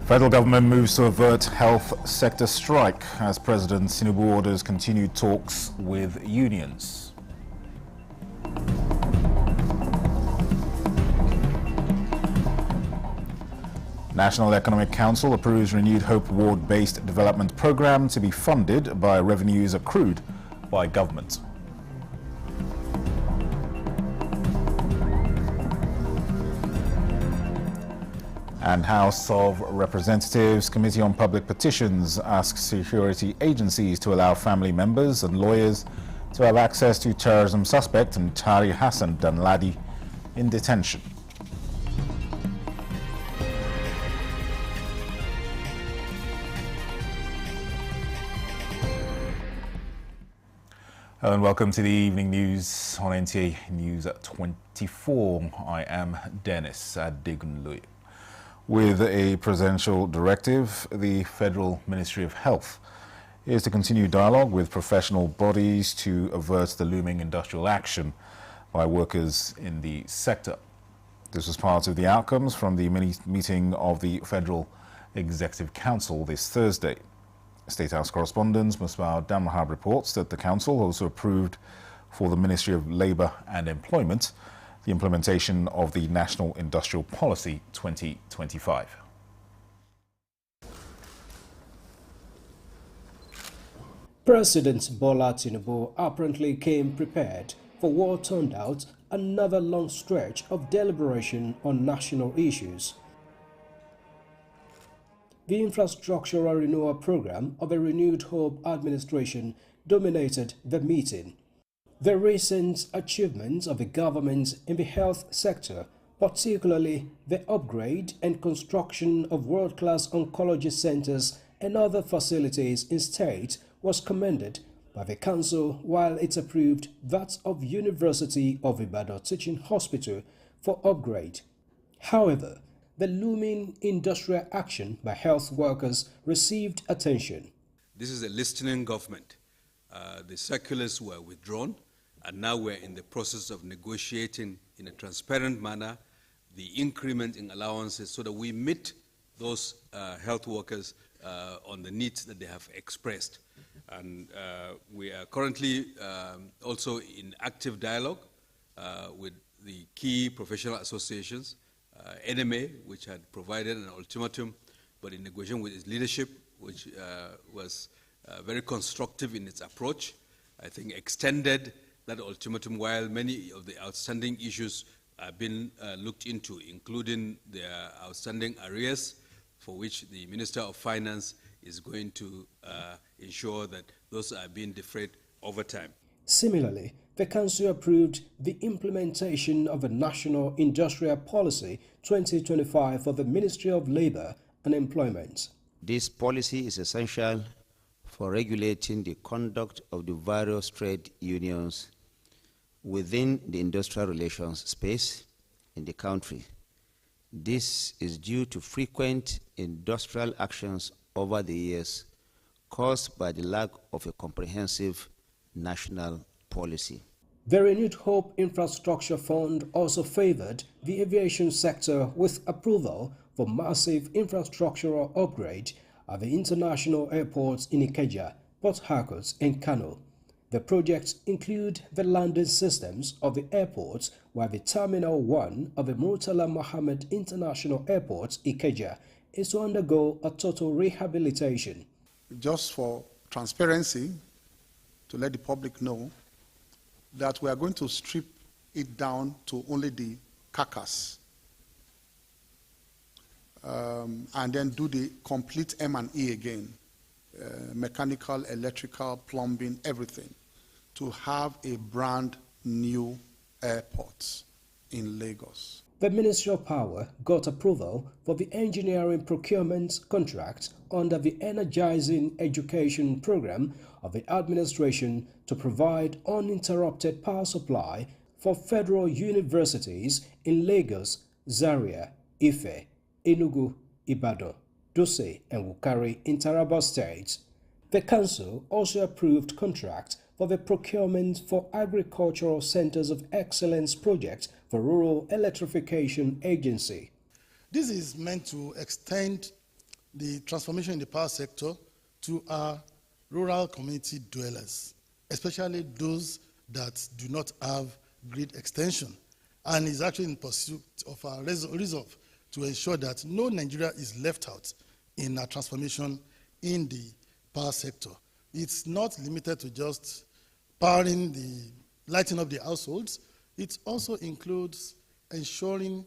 Federal government moves to avert health sector strike as President Tinubu orders continued talks with unions. National Economic Council approves renewed Hope Ward-based development program to be funded by revenues accrued by government. And House of Representatives Committee on Public Petitions asks security agencies to allow family members and lawyers to have access to terrorism suspect Tari Hassan Danladi in detention. Hello and welcome to the evening news on NTA News at 24. I am Dennis Adegunloye. With a presidential directive, the Federal Ministry of Health is to continue dialogue with professional bodies to avert the looming industrial action by workers in the sector. This was part of the outcomes from the meeting of the Federal Executive Council this Thursday. State House correspondent Musbah Damrahab reports that the Council also approved for the Ministry of Labour and Employment the implementation of the National Industrial Policy 2025. President Bola Tinubu apparently came prepared for what turned out another long stretch of deliberation on national issues. The infrastructural renewal program of a renewed Hope administration dominated the meeting. The recent achievements of the government in the health sector, particularly the upgrade and construction of world-class oncology centers and other facilities in state, was commended by the council, while it approved that of University of Ibadan Teaching Hospital for upgrade. However, the looming industrial action by health workers received attention. This is a listening government. The circulars were withdrawn, and now we're in the process of negotiating in a transparent manner the increment in allowances so that we meet those health workers on the needs that they have expressed. And we are currently also in active dialogue with the key professional associations, NMA, which had provided an ultimatum, but in negotiation with its leadership, which was very constructive in its approach, I think extended that ultimatum while many of the outstanding issues have been looked into, including the outstanding arrears, for which the Minister of Finance is going to ensure that those are being defrayed over time. Similarly, the Council approved the implementation of a National Industrial Policy 2025 for the Ministry of Labour and Employment. This policy is essential for regulating the conduct of the various trade unions within the industrial relations space in the country. This is due to frequent industrial actions over the years caused by the lack of a comprehensive national policy. The Renewed Hope Infrastructure Fund also favored the aviation sector with approval for massive infrastructural upgrade at the international airports in Ikeja, Port Harcourt, and Kano. The projects include the landing systems of the airports, while the Terminal 1 of the Murtala Mohammed International Airport, Ikeja, is to undergo a total rehabilitation. Just for transparency, to let the public know that we are going to strip it down to only the carcass and then do the complete M&E again, mechanical, electrical, plumbing, everything, to have a brand new airport in Lagos. The Ministry of Power got approval for the engineering procurement contract under the Energizing Education Program of the administration to provide uninterrupted power supply for federal universities in Lagos, Zaria, Ife, Enugu, Ibadan, Dose, and Wukari in Taraba states. The Council also approved contract for the procurement for Agricultural Centers of Excellence project for Rural Electrification Agency. This is meant to extend the transformation in the power sector to our rural community dwellers, especially those that do not have grid extension, and is actually in pursuit of our resolve to ensure that no Nigeria is left out in our transformation in the power sector. It's not limited to just lighting up the households. It also includes ensuring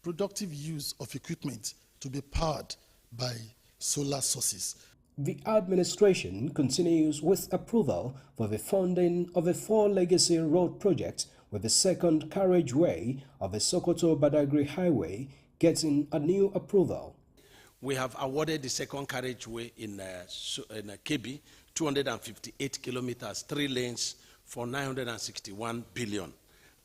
productive use of equipment to be powered by solar sources. The administration continues with approval for the funding of a 4 legacy road project, with the second carriageway of the Sokoto-Badagry Highway getting a new approval. We have awarded the second carriageway in Kebbi, 258 kilometers, 3 lanes for 961 billion.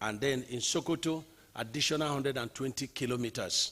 And then in Sokoto, additional 120 kilometers,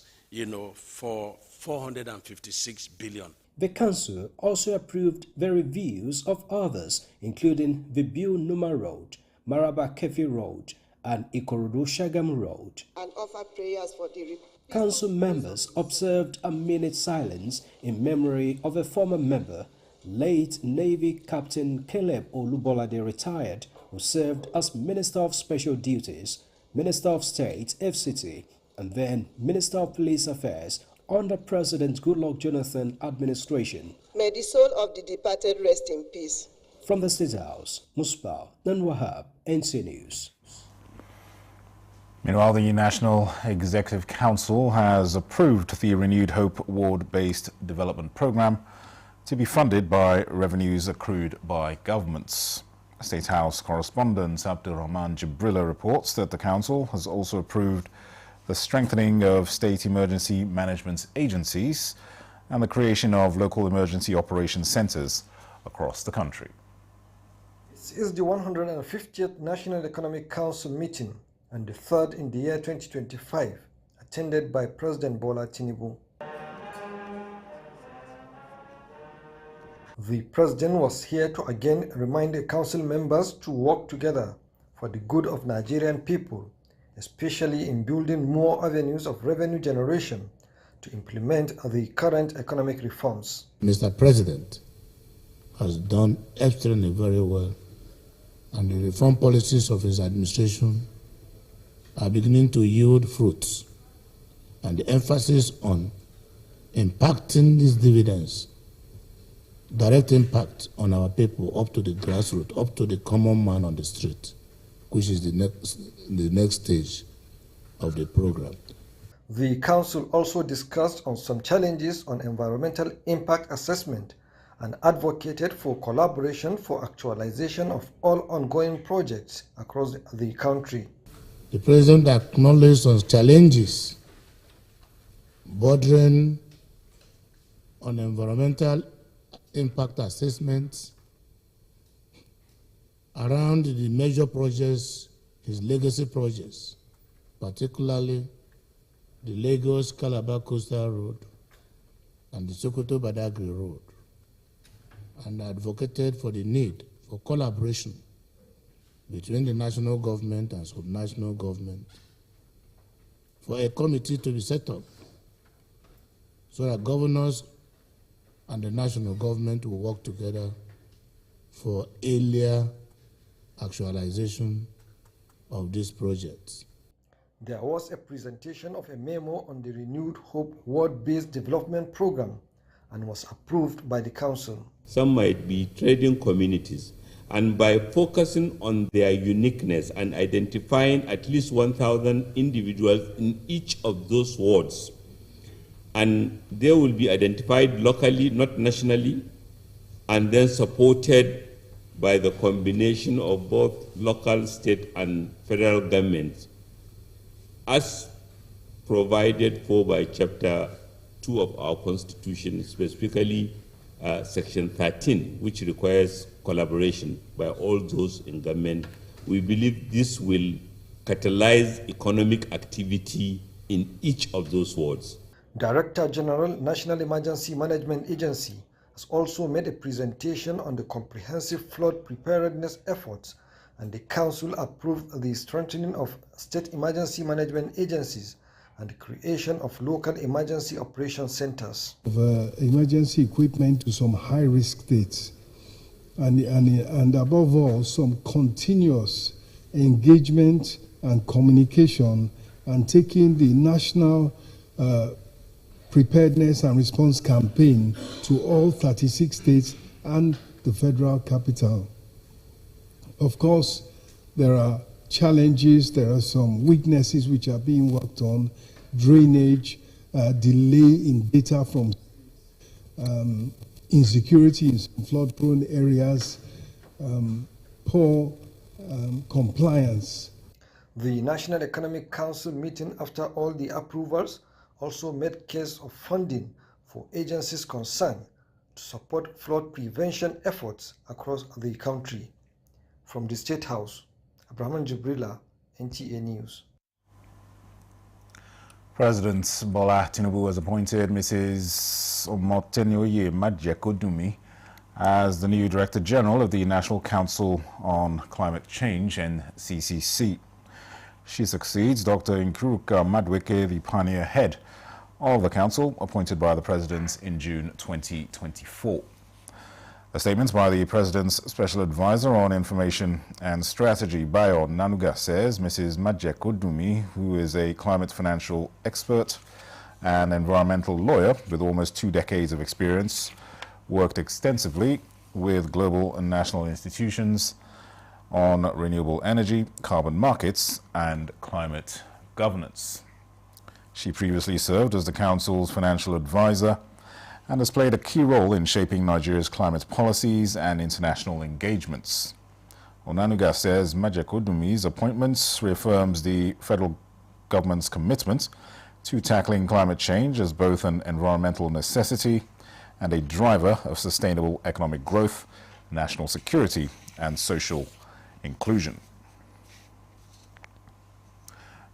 for 456 billion. The council also approved the reviews of others, including the Biu Numa Road, Maraba Kefi Road, and Ikorodu Shagam Road. And offer prayers for the council members observed a minute silence in memory of a former member, late Navy Captain Caleb Olubolade retired, who served as Minister of Special Duties, Minister of State, FCT, and then Minister of Police Affairs under President Goodluck Jonathan administration. May the soul of the departed rest in peace. From the State House, Musbah Nanwahab, NC News. Meanwhile, the National Executive Council has approved the Renewed Hope Ward-based development program to be funded by revenues accrued by governments. State House correspondent Abdulrahman Jibrilla reports that the council has also approved the strengthening of state emergency management agencies and the creation of local emergency operations centers across the country. This is the 150th National Economic Council meeting and the third in the year 2025, attended by President Bola Tinubu. The President was here to again remind the council members to work together for the good of Nigerian people, especially in building more avenues of revenue generation to implement the current economic reforms. Mr. President has done extremely very well, and the reform policies of his administration are beginning to yield fruits, and the emphasis on impacting these dividends, direct impact on our people up to the grassroots, up to the common man on the street, which is the next stage of the program. The council also discussed on some challenges on environmental impact assessment and advocated for collaboration for actualization of all ongoing projects across the country. The President acknowledged some challenges bordering on environmental impact assessments around the major projects, his legacy projects, particularly the Lagos-Calabar Coastal Road and the Sokoto-Badagry Road, and advocated for the need for collaboration between the national government and subnational government for a committee to be set up so that governors and the national government will work together for earlier actualization of these projects. There was a presentation of a memo on the Renewed Hope Ward-based development program and was approved by the council. Some might be trading communities, and by focusing on their uniqueness and identifying at least 1,000 individuals in each of those wards, and they will be identified locally, not nationally, and then supported by the combination of both local, state, and federal governments, as provided for by Chapter 2 of our Constitution, specifically Section 13, which requires collaboration by all those in government. We believe this will catalyze economic activity in each of those wards. Director General, National Emergency Management Agency, has also made a presentation on the comprehensive flood preparedness efforts, and the council approved the strengthening of state emergency management agencies and the creation of local emergency operation centers. Emergency equipment to some high-risk states, and above all, some continuous engagement and communication, and taking the national preparedness and response campaign to all 36 states and the federal capital. Of course, there are challenges, there are some weaknesses which are being worked on: drainage, delay in data from insecurity in some flood-prone areas, poor compliance. The National Economic Council meeting, after all the approvals, also made case of funding for agencies concerned to support flood prevention efforts across the country. From the State House, Abraham Jibrila, NTA News. President Bola Tinubu has appointed Mrs. Omotenioye Majekodunmi as the new Director General of the National Council on Climate Change, NCCC. She succeeds Dr. Nkuruka Madueke, the pioneer head of the council, appointed by the President in June 2024. A statement by the President's Special Advisor on Information and Strategy, Bayo Nanuga, says Mrs. Majekodunmi, who is a climate financial expert and environmental lawyer with almost 2 decades of experience, worked extensively with global and national institutions on renewable energy, carbon markets, and climate governance. She previously served as the Council's financial advisor and has played a key role in shaping Nigeria's climate policies and international engagements. Onanuga says Majekodunmi's appointment reaffirms the federal government's commitment to tackling climate change as both an environmental necessity and a driver of sustainable economic growth, national security, and social inclusion.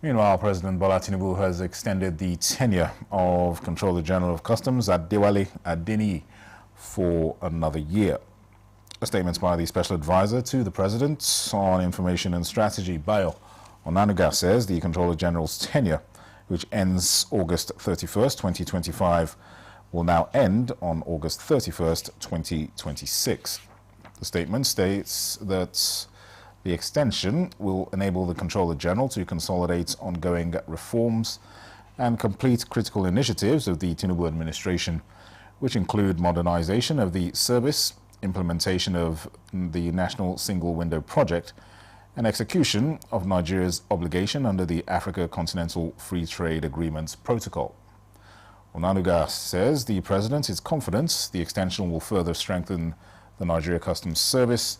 Meanwhile, President Bola Tinubu has extended the tenure of Controller General of Customs Adewale Adeniyi for another year. A statement by the Special Advisor to the President on Information and Strategy, Bayo Onanuga, says the Controller General's tenure, which ends August 31st, 2025, will now end on August 31st, 2026. The statement states that the extension will enable the Controller General to consolidate ongoing reforms and complete critical initiatives of the Tinubu administration, which include modernization of the service, implementation of the National Single Window Project, and execution of Nigeria's obligation under the Africa Continental Free Trade Agreement Protocol. Onanuga says the President is confident the extension will further strengthen the Nigeria Customs Service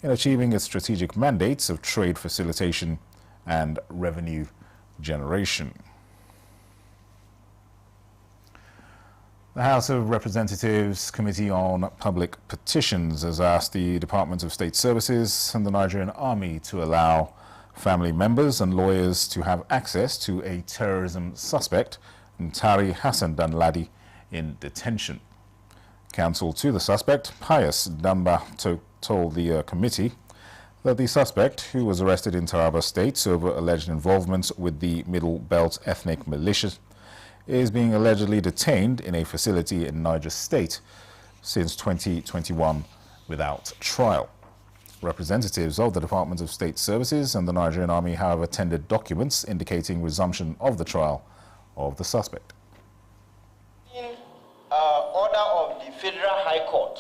in achieving its strategic mandates of trade facilitation and revenue generation. The House of Representatives Committee on Public Petitions has asked the Department of State Services and the Nigerian Army to allow family members and lawyers to have access to a terrorism suspect, Ntari Hassan Danladi, in detention. Counsel to the suspect, Pius Damba, told the committee that the suspect, who was arrested in Taraba State over alleged involvement with the Middle Belt ethnic militia, is being allegedly detained in a facility in Niger State since 2021 without trial. Representatives of the Department of State Services and the Nigerian Army have attended documents indicating resumption of the trial of the suspect. Order of the Federal High Court,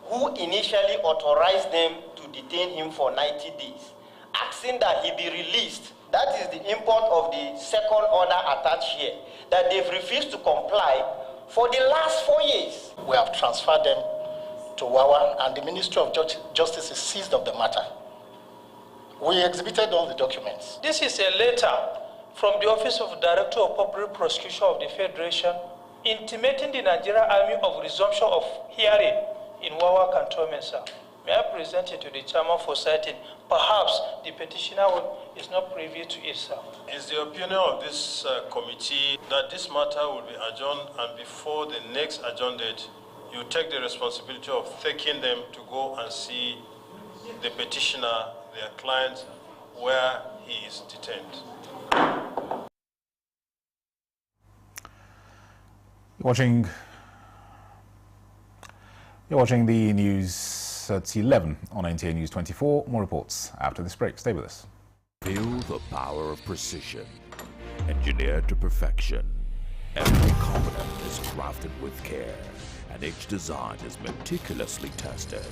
who initially authorized them to detain him for 90 days, asking that he be released. That is the import of the second order attached here, that they've refused to comply for the last 4 years. We have transferred them to Wawa, and the Ministry of Justice is seized of the matter. We exhibited all the documents. This is a letter from the Office of Director of Public Prosecution of the Federation intimating the Nigerian Army of resumption of hearing in Wawa Cantonment, sir. May I present it to the chairman for citing? Perhaps the petitioner is not privy to it, sir. It's the opinion of this committee that this matter will be adjourned, and before the next adjourned date, you take the responsibility of taking them to go and see the petitioner, their client, where he is detained. You're watching the news at 11 on NTA News 24. More reports after this break. Stay with us. Feel the power of precision, engineered to perfection. Every component is crafted with care, and each design is meticulously tested.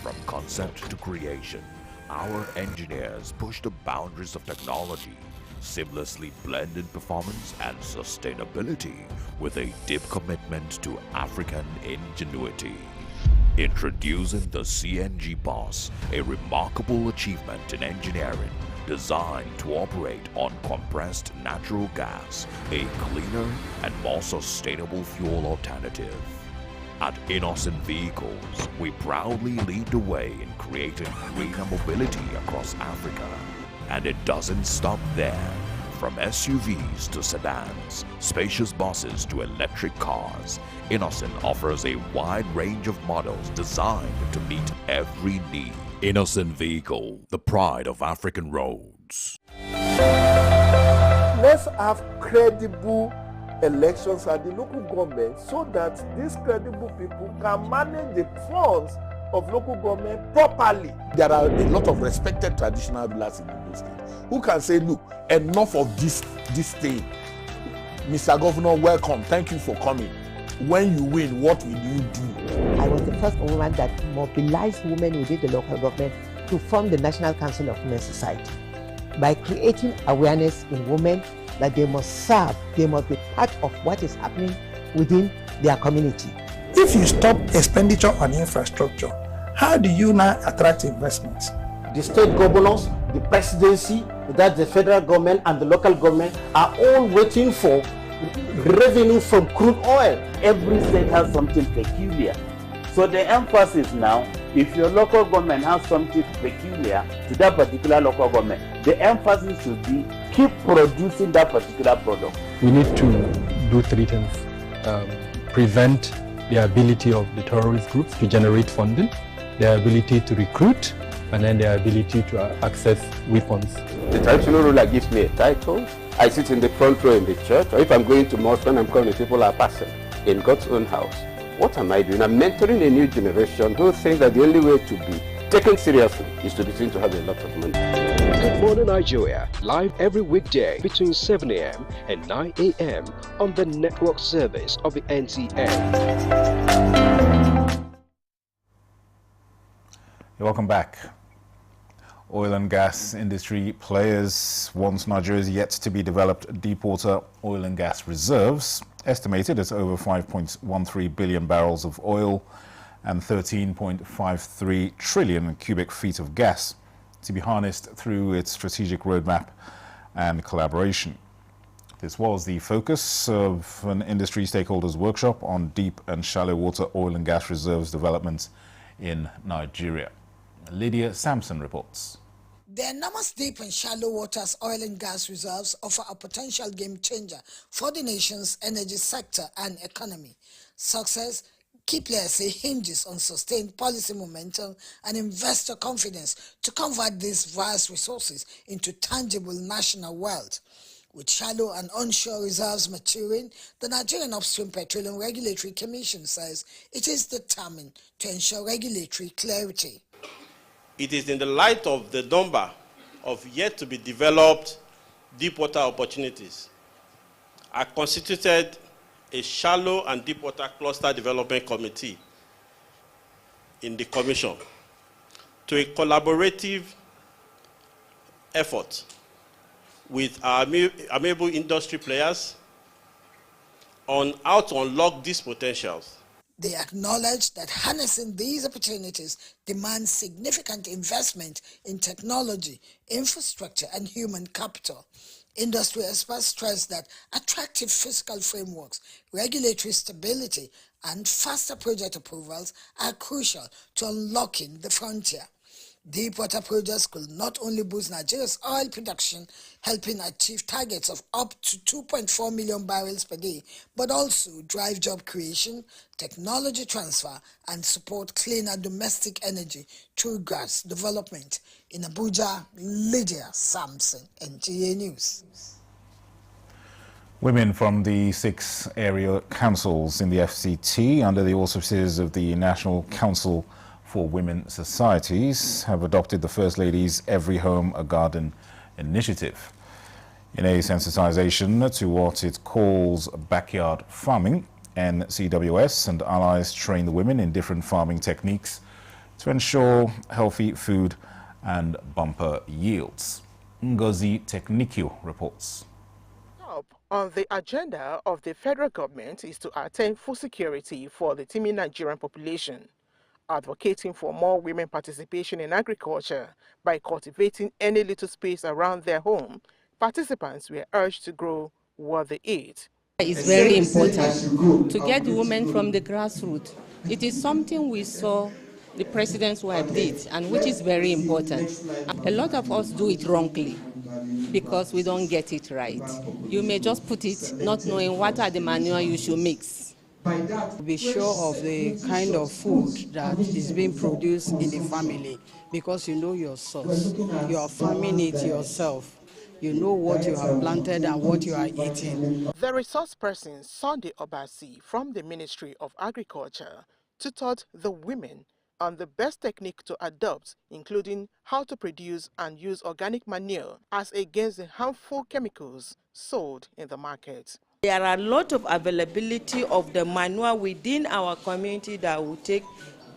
From concept to creation, our engineers push the boundaries of technology, seamlessly blending performance and sustainability with a deep commitment to African ingenuity. Introducing the CNG Boss, a remarkable achievement in engineering designed to operate on compressed natural gas, a cleaner and more sustainable fuel alternative. At Innocent Vehicles, we proudly lead the way in creating greener mobility across Africa. And it doesn't stop there. From SUVs to sedans, spacious buses to electric cars, Innocent offers a wide range of models designed to meet every need. Innocent Vehicle, the pride of African roads. Let's have credible elections at the local government so that these credible people can manage the funds of local government properly. There are a lot of respected traditional rulers in the state who can say, look, enough of this thing. Mr. Governor, welcome. Thank you for coming. When you win, what will you do? I was the first woman that mobilized women within the local government to form the National Council of Women Society by creating awareness in women that they must serve, they must be part of what is happening within their community. If you stop expenditure on infrastructure, how do you now attract investments? The state governors, the presidency, that the federal government and the local government are all waiting for revenue from crude oil. Every state has something peculiar. So the emphasis now, if your local government has something peculiar to that particular local government, the emphasis should be keep producing that particular product. We need to do three things. Prevent the ability of the terrorist groups to generate funding, their ability to recruit, and then their ability to access weapons. The traditional ruler gives me a title. I sit in the front row in the church, or if I'm going to mosque and I'm calling people are passing in God's own house. What am I doing? I'm mentoring a new generation who think that the only way to be taken seriously is to be seen to have a lot of money. Good Morning Nigeria, live every weekday between 7 a.m. and 9 a.m. on the network service of the NTA. Welcome back. Oil and gas industry players want Nigeria's yet to be developed deepwater oil and gas reserves, estimated at over 5.13 billion barrels of oil and 13.53 trillion cubic feet of gas, to be harnessed through its strategic roadmap and collaboration. This was the focus of an industry stakeholders workshop on deep and shallow water oil and gas reserves development in Nigeria. Lydia Sampson reports. The enormous deep and shallow waters oil and gas reserves offer a potential game changer for the nation's energy sector and economy. Success, key players say, hinges on sustained policy momentum and investor confidence to convert these vast resources into tangible national wealth. With shallow and onshore reserves maturing, the Nigerian Upstream Petroleum Regulatory Commission says it is determined to ensure regulatory clarity. It is in the light of the number of yet to be developed deepwater opportunities. I constituted a shallow and deepwater cluster development committee in the commission to a collaborative effort with our amiable industry players on how to unlock these potentials. They acknowledge that harnessing these opportunities demands significant investment in technology, infrastructure, and human capital. Industry experts stress that attractive fiscal frameworks, regulatory stability, and faster project approvals are crucial to unlocking the frontier. Deepwater projects could not only boost Nigeria's oil production, helping achieve targets of up to 2.4 million barrels per day, but also drive job creation, technology transfer, and support cleaner domestic energy through gas development. In Abuja, Lydia Sampson, NTA News. Women from the 6 area councils in the FCT, under the auspices of the National Council for Women Societies, have adopted the First Lady's Every Home a Garden initiative. In a sensitization to what it calls backyard farming, NCWS and allies train the women in different farming techniques to ensure healthy food and bumper yields. Ngozi Teknikio reports. On the agenda of the federal government is to attain food security for the teeming Nigerian population, advocating for more women participation in agriculture by cultivating any little space around their home. Participants were urged to grow what they eat. It's very important to get the women from the grassroots. It is something we saw the president's wife did, and which is very important. A lot of us do it wrongly because we don't get it right. You may just put it not knowing what are the manure you should mix. Be sure of the kind of food that is being produced in the family, because you know your source. You are farming it yourself. You know what you have planted and what you are eating. The resource person, Sunday Obasi, from the Ministry of Agriculture, tutored the women on the best technique to adopt, including how to produce and use organic manure as against the harmful chemicals sold in the market. There are a lot of availability of the manure within our community that will take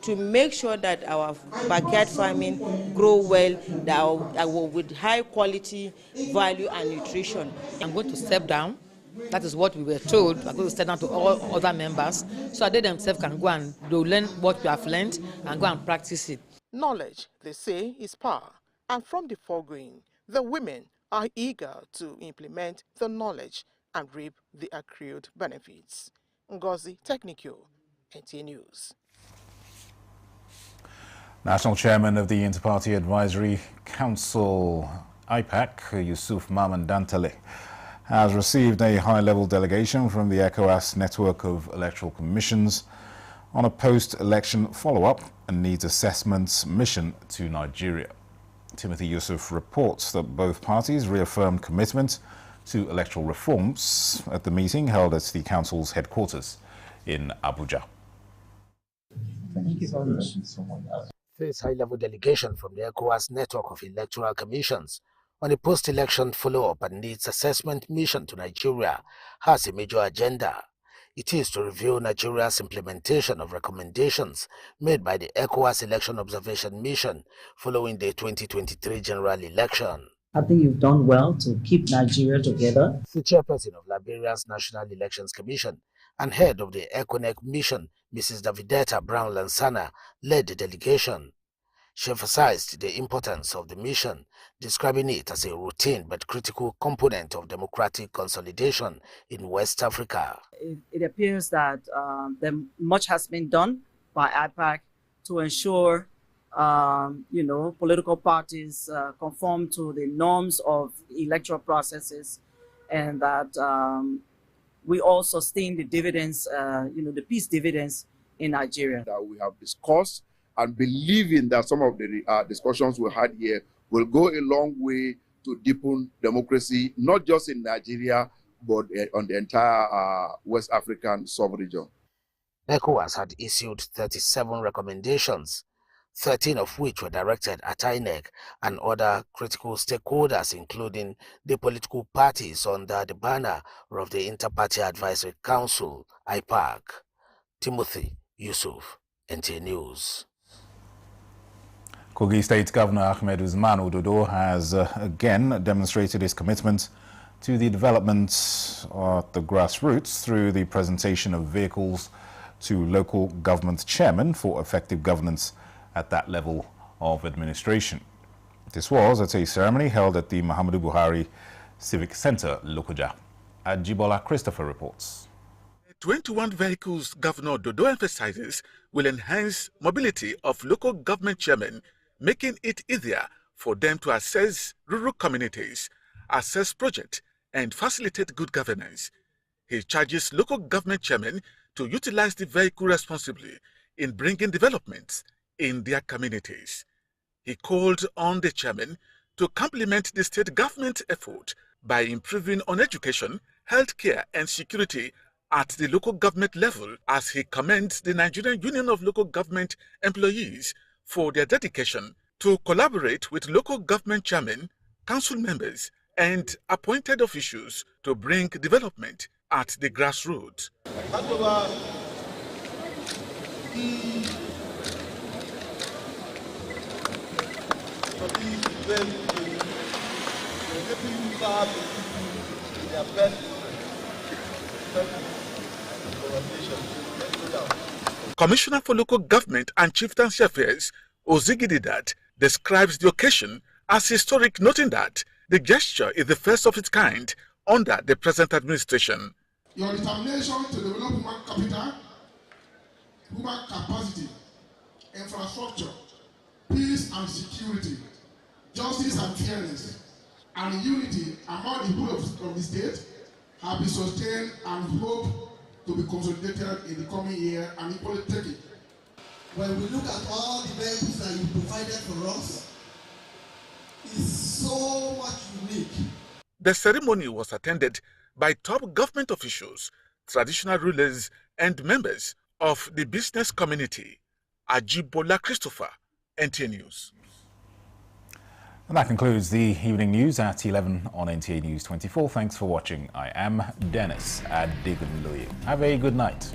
to make sure that our backyard farming grow well, that with high quality, value and nutrition. I'm going to step down. That is what we were told. We're going to step down to all other members so that they themselves can go and learn what we have learned and go and practice it. Knowledge, they say, is power. And from the foregoing, the women are eager to implement the knowledge and reap the accrued benefits. Ngozi Teknikio, NTA News. National Chairman of the Inter-Party Advisory Council, IPAC, Yusuf Maman Dantale, has received a high-level delegation from the ECOWAS network of electoral commissions on a post-election follow-up and needs assessments mission to Nigeria. Timothy Yusuf reports that both parties reaffirmed commitment to electoral reforms at the meeting held at the Council's headquarters in Abuja. Thank you very much. This high-level delegation from the ECOWAS network of electoral commissions on a post-election follow-up and needs assessment mission to Nigeria has a major agenda. It is to review Nigeria's implementation of recommendations made by the ECOWAS Election Observation Mission following the 2023 general election. I think you've done well to keep Nigeria together. The chairperson of Liberia's National Elections Commission and head of the ECONEC mission, Mrs. Davidetta Brown-Lansana, led the delegation. She emphasized the importance of the mission, describing it as a routine but critical component of democratic consolidation in West Africa. It appears that much has been done by IPAC to ensure, political parties conform to the norms of electoral processes, and that we all sustain the dividends, the peace dividends in Nigeria. That we have discussed and believing that some of the discussions we had here will go a long way to deepen democracy, not just in Nigeria, but on the entire West African sub-region. ECOWAS had issued 37 recommendations, 13 of which were directed at INEC and other critical stakeholders, including the political parties under the banner of the Inter-Party Advisory Council, IPAC. Timothy Yusuf, NTA News. Kogi State Governor Ahmed Usman Ododo has again demonstrated his commitment to the development at the grassroots through the presentation of vehicles to local government chairmen for effective governance at that level of administration. This was at a ceremony held at the Muhammadu Buhari Civic Center, Lokoja. Ajibola Christopher reports. 21 vehicles Governor Dodo emphasizes will enhance mobility of local government chairmen, making it easier for them to assess rural communities, assess projects, and facilitate good governance. He charges local government chairmen to utilize the vehicle responsibly in bringing developments in their communities. He called on the chairman to complement the state government effort by improving on education healthcare and security at the local government level, as he commends the Nigerian Union of Local Government Employees for their dedication to collaborate with local government chairmen, council members, and appointed officials to bring development at the grassroots. Commissioner for Local Government and Chieftaincy Affairs, Ozigididat, describes the occasion as historic, noting that the gesture is the first of its kind under the present administration. Your determination to develop human capital, human capacity, infrastructure, peace and security, justice and fairness, and unity among the people of the state have been sustained and hope to be consolidated in the coming year and equally taken. When we look at all the benefits that you provided for us, it's so much unique. The ceremony was attended by top government officials, traditional rulers, and members of the business community. Ajibola Christopher, NTA News. And that concludes the evening news at 11 on NTA News 24. Thanks for watching. I am Dennis Adigunloye. Have a good night.